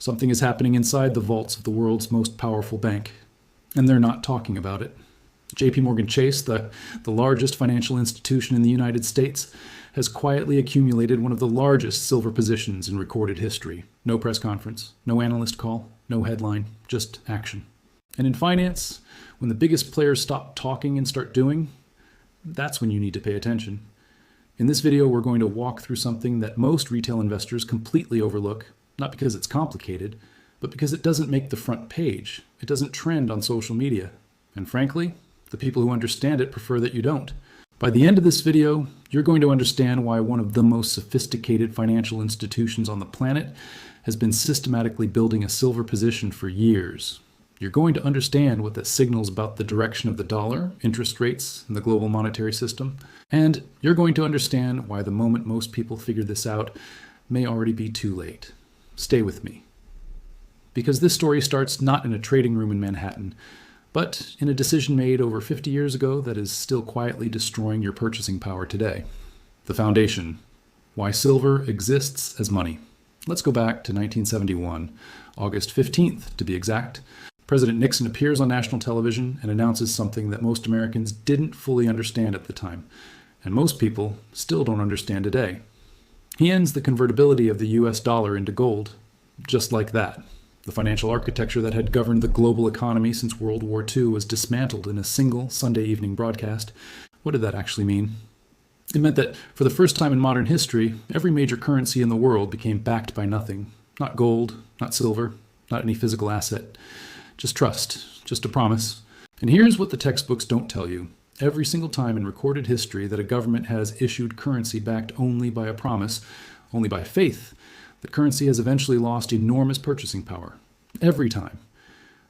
Something is happening inside the vaults of the world's most powerful bank, and they're not talking about it. JPMorgan Chase, the largest financial institution in the United States, has quietly accumulated one of the largest silver positions in recorded history. No press conference, no analyst call, no headline, just action. And in finance, when the biggest players stop talking and start doing, that's when you need to pay attention. In this video, we're going to walk through something that most retail investors completely overlook, not because it's complicated, but because it doesn't make the front page. It doesn't trend on social media. And frankly, the people who understand it prefer that you don't. By the end of this video, you're going to understand why one of the most sophisticated financial institutions on the planet has been systematically building a silver position for years. You're going to understand what that signals about the direction of the dollar, interest rates, and the global monetary system. And you're going to understand why the moment most people figure this out may already be too late. Stay with me. Because this story starts not in a trading room in Manhattan, but in a decision made over 50 years ago that is still quietly destroying your purchasing power today. The foundation. Why silver exists as money. Let's go back to 1971, August 15th to be exact. President Nixon appears on national television and announces something that most Americans didn't fully understand at the time, and most people still don't understand today. He ends the convertibility of the US dollar into gold, just like that. The financial architecture that had governed the global economy since World War II was dismantled in a single Sunday evening broadcast. What did that actually mean? It meant that for the first time in modern history, every major currency in the world became backed by nothing. Not gold, not silver, not any physical asset. Just trust, just a promise. And here's what the textbooks don't tell you. Every single time in recorded history that a government has issued currency backed only by a promise, only by faith, the currency has eventually lost enormous purchasing power. Every time.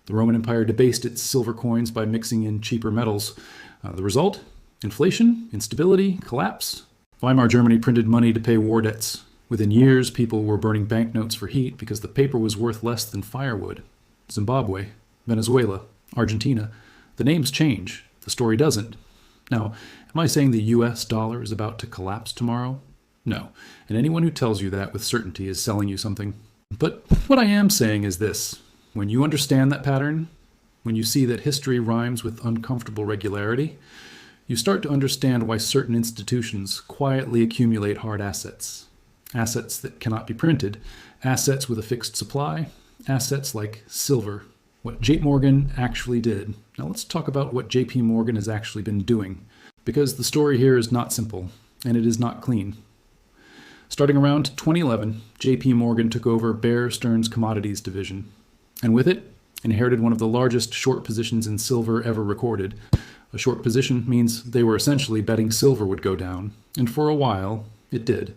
The Roman Empire debased its silver coins by mixing in cheaper metals. The result? Inflation, instability, collapse. Weimar Germany printed money to pay war debts. Within years, people were burning banknotes for heat because the paper was worth less than firewood. Zimbabwe, Venezuela, Argentina. The names change. The story doesn't. Now, am I saying the US dollar is about to collapse tomorrow? No, and anyone who tells you that with certainty is selling you something. But what I am saying is this. When you understand that pattern, when you see that history rhymes with uncomfortable regularity, you start to understand why certain institutions quietly accumulate hard assets. Assets that cannot be printed, assets with a fixed supply, assets like silver. What JPMorgan actually did. Now let's talk about what JPMorgan has actually been doing, because the story here is not simple, and it is not clean. Starting around 2011, JPMorgan took over Bear Stearns Commodities division, and with it, inherited one of the largest short positions in silver ever recorded. A short position means they were essentially betting silver would go down, and for a while, it did.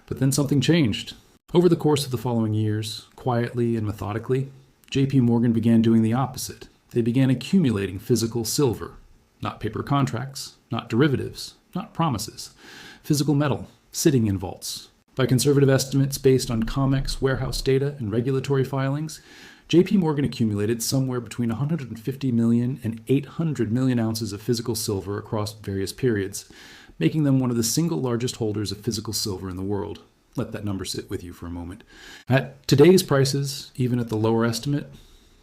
But then something changed. Over the course of the following years, quietly and methodically, JPMorgan began doing the opposite. They began accumulating physical silver, not paper contracts, not derivatives, not promises, physical metal, sitting in vaults. By conservative estimates based on COMEX warehouse data and regulatory filings, JPMorgan accumulated somewhere between 150 million and 800 million ounces of physical silver across various periods, making them one of the single largest holders of physical silver in the world. Let that number sit with you for a moment. At today's prices, even at the lower estimate,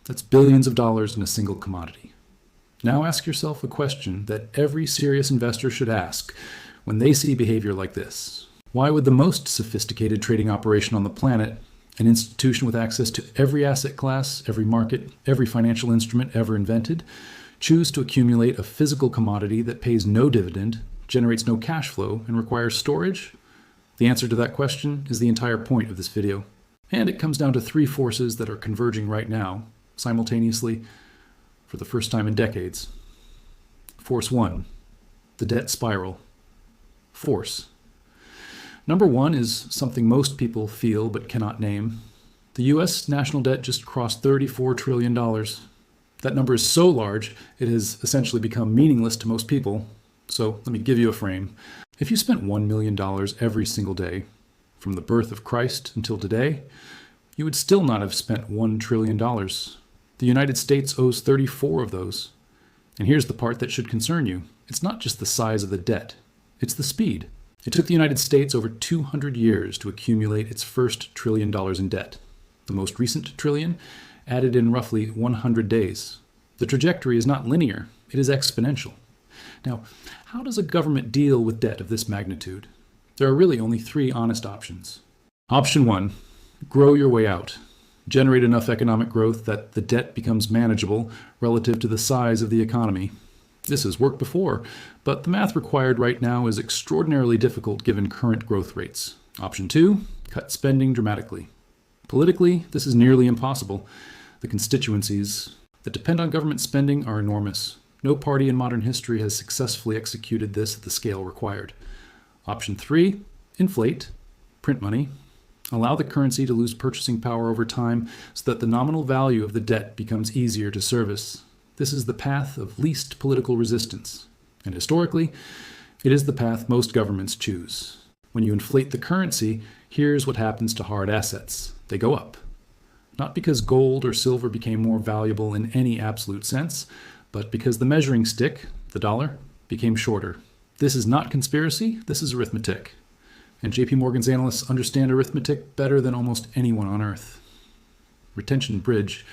that's billions of dollars in a single commodity. Now ask yourself a question that every serious investor should ask when they see behavior like this. Why would the most sophisticated trading operation on the planet, an institution with access to every asset class, every market, every financial instrument ever invented, choose to accumulate a physical commodity that pays no dividend, generates no cash flow, and requires storage? The answer to that question is the entire point of this video. And it comes down to three forces that are converging right now, simultaneously, for the first time in decades. Force 1, the debt spiral. Force. Number 1 is something most people feel but cannot name. The US national debt just crossed $34 trillion. That number is so large, it has essentially become meaningless to most people. So let me give you a frame. If you spent $1 million every single day, from the birth of Christ until today, you would still not have spent $1 trillion. The United States owes 34 of those. And here's the part that should concern you. It's not just the size of the debt, it's the speed. It took the United States over 200 years to accumulate its first $1 trillion in debt. The most recent trillion added in roughly 100 days. The trajectory is not linear, it is exponential. Now, how does a government deal with debt of this magnitude? There are really only three honest options. Option 1, grow your way out. Generate enough economic growth that the debt becomes manageable relative to the size of the economy. This has worked before, but the math required right now is extraordinarily difficult given current growth rates. Option 2, cut spending dramatically. Politically, this is nearly impossible. The constituencies that depend on government spending are enormous. No party in modern history has successfully executed this at the scale required. Option 3, inflate, print money. Allow the currency to lose purchasing power over time so that the nominal value of the debt becomes easier to service. This is the path of least political resistance. And historically, it is the path most governments choose. When you inflate the currency, here's what happens to hard assets. They go up. Not because gold or silver became more valuable in any absolute sense, but because the measuring stick, the dollar, became shorter. This is not conspiracy, this is arithmetic. And JPMorgan's analysts understand arithmetic better than almost anyone on earth. Retention bridge.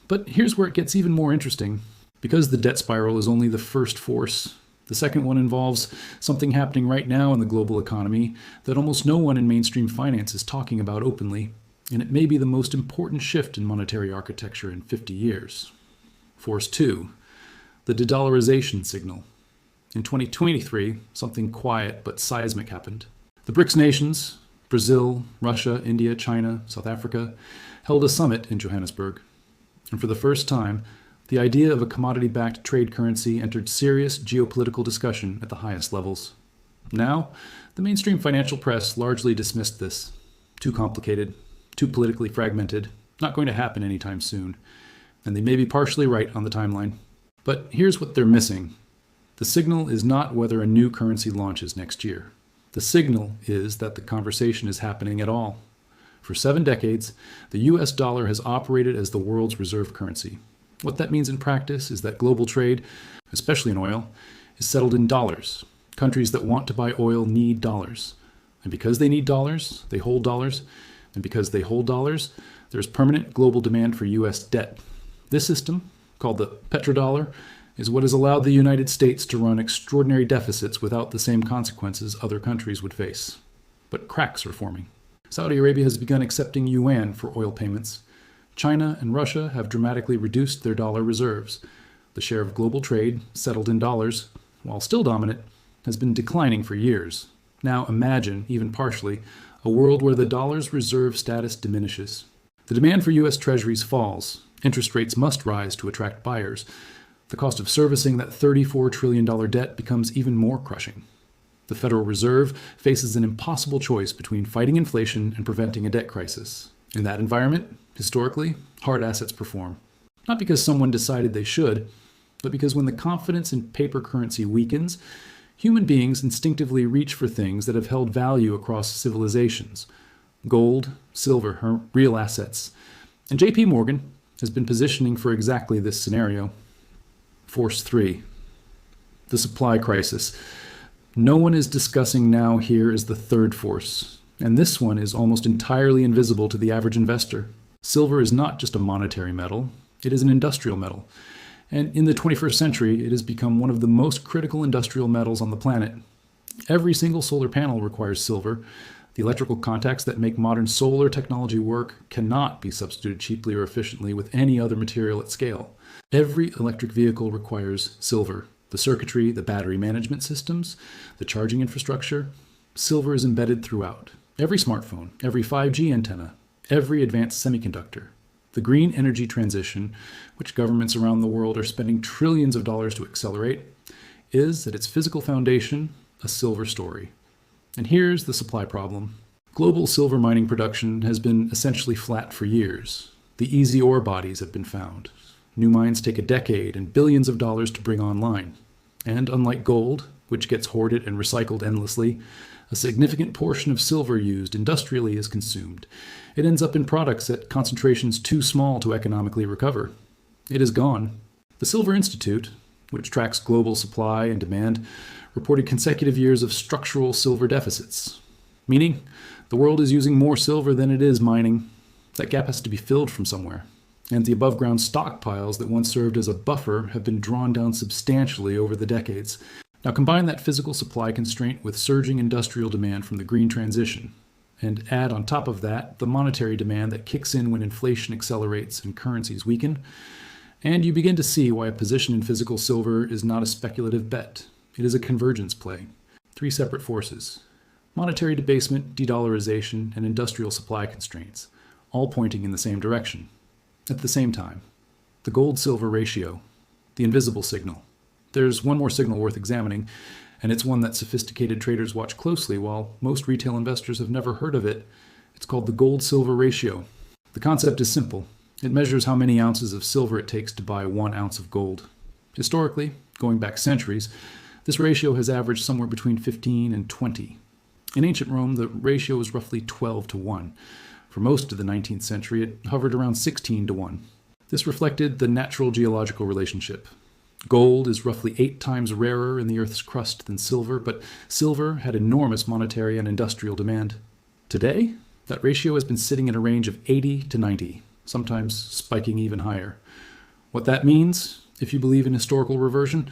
But here's where it gets even more interesting. Because the debt spiral is only the first force, the second one involves something happening right now in the global economy that almost no one in mainstream finance is talking about openly, and it may be the most important shift in monetary architecture in 50 years. Force 2, the de-dollarization signal. In 2023, something quiet but seismic happened. The BRICS nations, Brazil, Russia, India, China, South Africa, held a summit in Johannesburg. And for the first time, the idea of a commodity-backed trade currency entered serious geopolitical discussion at the highest levels. Now, the mainstream financial press largely dismissed this. Too complicated, too politically fragmented, not going to happen anytime soon. And they may be partially right on the timeline. But here's what they're missing. The signal is not whether a new currency launches next year. The signal is that the conversation is happening at all. For 7 decades, the US dollar has operated as the world's reserve currency. What that means in practice is that global trade, especially in oil, is settled in dollars. Countries that want to buy oil need dollars. And because they need dollars, they hold dollars. And because they hold dollars, there's permanent global demand for US debt. This system, called the petrodollar, is what has allowed the United States to run extraordinary deficits without the same consequences other countries would face. But cracks are forming. Saudi Arabia has begun accepting yuan for oil payments. China and Russia have dramatically reduced their dollar reserves. The share of global trade, settled in dollars, while still dominant, has been declining for years. Now imagine, even partially, a world where the dollar's reserve status diminishes. The demand for US treasuries falls. Interest rates must rise to attract buyers. The cost of servicing that $34 trillion debt becomes even more crushing. The Federal Reserve faces an impossible choice between fighting inflation and preventing a debt crisis. In that environment, historically, hard assets perform. Not because someone decided they should, but because when the confidence in paper currency weakens, human beings instinctively reach for things that have held value across civilizations. Gold, silver are real assets. And JPMorgan has been positioning for exactly this scenario. Force 3, the supply crisis. No one is discussing now here is the third force, and this one is almost entirely invisible to the average investor. Silver is not just a monetary metal, it is an industrial metal. And in the 21st century, it has become one of the most critical industrial metals on the planet. Every single solar panel requires silver. The electrical contacts that make modern solar technology work cannot be substituted cheaply or efficiently with any other material at scale. Every electric vehicle requires silver. The circuitry, the battery management systems, the charging infrastructure. Silver is embedded throughout. Every smartphone, every 5G antenna, every advanced semiconductor. The green energy transition, which governments around the world are spending trillions of dollars to accelerate, is, at its physical foundation, a silver story. And here's the supply problem. Global silver mining production has been essentially flat for years. The easy ore bodies have been found. New mines take a decade and billions of dollars to bring online. And unlike gold, which gets hoarded and recycled endlessly, a significant portion of silver used industrially is consumed. It ends up in products at concentrations too small to economically recover. It is gone. The Silver Institute, which tracks global supply and demand, reported consecutive years of structural silver deficits, meaning the world is using more silver than it is mining. That gap has to be filled from somewhere. And the above-ground stockpiles that once served as a buffer have been drawn down substantially over the decades. Now combine that physical supply constraint with surging industrial demand from the green transition, and add on top of that the monetary demand that kicks in when inflation accelerates and currencies weaken, and you begin to see why a position in physical silver is not a speculative bet. It is a convergence play. Three separate forces: monetary debasement, de-dollarization, and industrial supply constraints, all pointing in the same direction. At the same time, the gold-silver ratio, the invisible signal. There's one more signal worth examining, and it's one that sophisticated traders watch closely while most retail investors have never heard of it. It's called the gold-silver ratio. The concept is simple. It measures how many ounces of silver it takes to buy 1 ounce of gold. Historically, going back centuries, this ratio has averaged somewhere between 15 and 20. In ancient Rome, the ratio was roughly 12 to 1. For most of the 19th century, it hovered around 16 to 1. This reflected the natural geological relationship. Gold is roughly 8 times rarer in the Earth's crust than silver, but silver had enormous monetary and industrial demand. Today, that ratio has been sitting in a range of 80 to 90, sometimes spiking even higher. What that means, if you believe in historical reversion,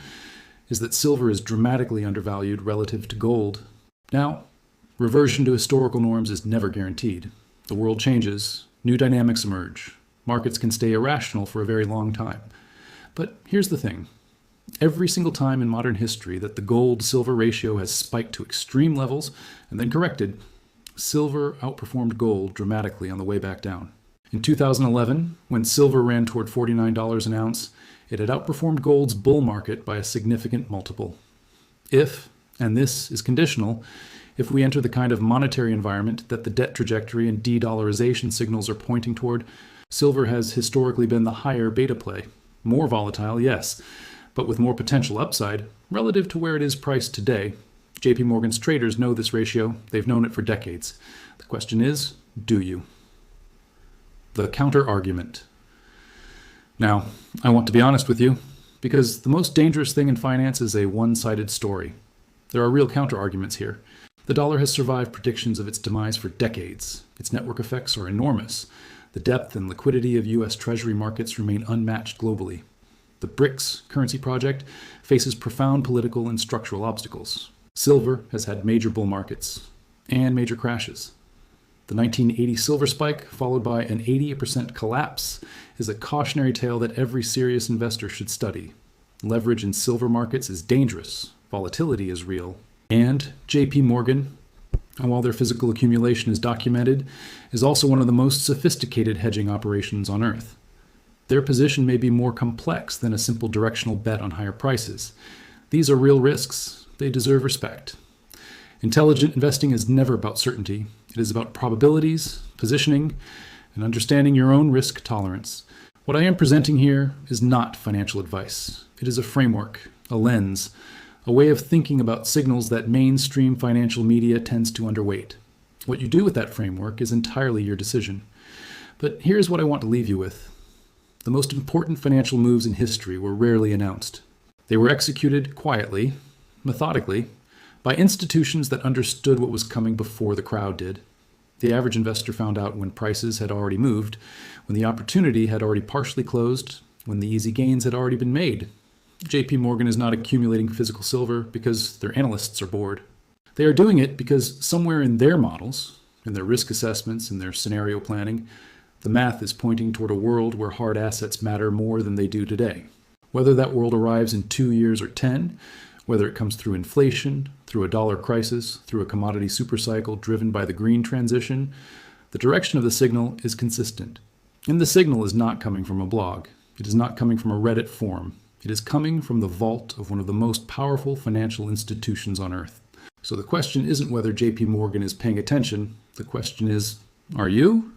is that silver is dramatically undervalued relative to gold. Now, reversion to historical norms is never guaranteed. The world changes, new dynamics emerge. Markets can stay irrational for a very long time. But here's the thing. Every single time in modern history that the gold-silver ratio has spiked to extreme levels and then corrected, silver outperformed gold dramatically on the way back down. In 2011, when silver ran toward $49 an ounce, it had outperformed gold's bull market by a significant multiple. If, and this is conditional, if we enter the kind of monetary environment that the debt trajectory and de-dollarization signals are pointing toward, silver has historically been the higher beta play. More volatile, yes, but with more potential upside relative to where it is priced today. JPMorgan's traders know this ratio. They've known it for decades. The question is, do you? The counter-argument. Now, I want to be honest with you, because the most dangerous thing in finance is a one-sided story. There are real counter-arguments here. The dollar has survived predictions of its demise for decades. Its network effects are enormous. The depth and liquidity of U.S. Treasury markets remain unmatched globally. The BRICS currency project faces profound political and structural obstacles. Silver has had major bull markets and major crashes. The 1980 silver spike, followed by an 80% collapse, is a cautionary tale that every serious investor should study. Leverage in silver markets is dangerous. Volatility is real. And JPMorgan, and while their physical accumulation is documented, is also one of the most sophisticated hedging operations on Earth. Their position may be more complex than a simple directional bet on higher prices. These are real risks. They deserve respect. Intelligent investing is never about certainty. It is about probabilities, positioning, and understanding your own risk tolerance. What I am presenting here is not financial advice. It is a framework, a lens, a way of thinking about signals that mainstream financial media tends to underweight. What you do with that framework is entirely your decision. But here's what I want to leave you with. The most important financial moves in history were rarely announced. They were executed quietly, methodically, by institutions that understood what was coming before the crowd did. The average investor found out when prices had already moved, when the opportunity had already partially closed, when the easy gains had already been made. JPMorgan is not accumulating physical silver because their analysts are bored. They are doing it because somewhere in their models, in their risk assessments, in their scenario planning, the math is pointing toward a world where hard assets matter more than they do today. Whether that world arrives in 2 years or 10, whether it comes through inflation, through a dollar crisis, through a commodity supercycle driven by the green transition, the direction of the signal is consistent. And the signal is not coming from a blog. It is not coming from a Reddit forum. It is coming from the vault of one of the most powerful financial institutions on Earth. So the question isn't whether JPMorgan is paying attention. The question is, are you?